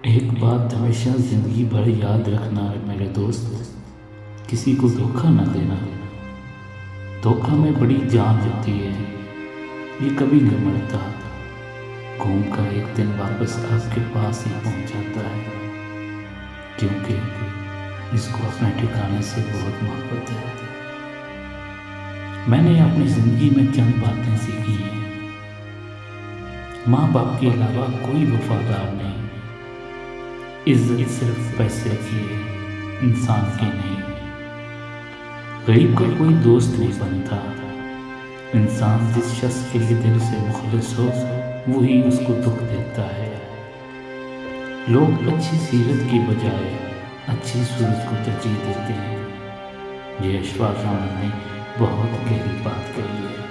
एक बात हमेशा ज़िंदगी भर याद रखना है मेरे दोस्त, किसी को धोखा ना देना। धोखा में बड़ी जान होती है, ये कभी नहीं मरता। घूम कर एक दिन वापस आपके पास ही पहुंच जाता है, क्योंकि इसको अपने ठिकाने से बहुत मोहब्बत है। मैंने अपनी ज़िंदगी में चंद बातें सीखी हैं। माँ बाप के अलावा कोई वफादार नहीं। इज्जत सिर्फ पैसे की है, इंसान की नहीं। गरीब का कोई दोस्त नहीं बनता। इंसान जिस शख्स के लिए दिल से मुखलिस हो, वही उसको दुख देता है। लोग अच्छी सीरत की बजाय अच्छी सूरत को तरजीह देते हैं। ये अशफाक अहमद ने बहुत गहरी बात कही है।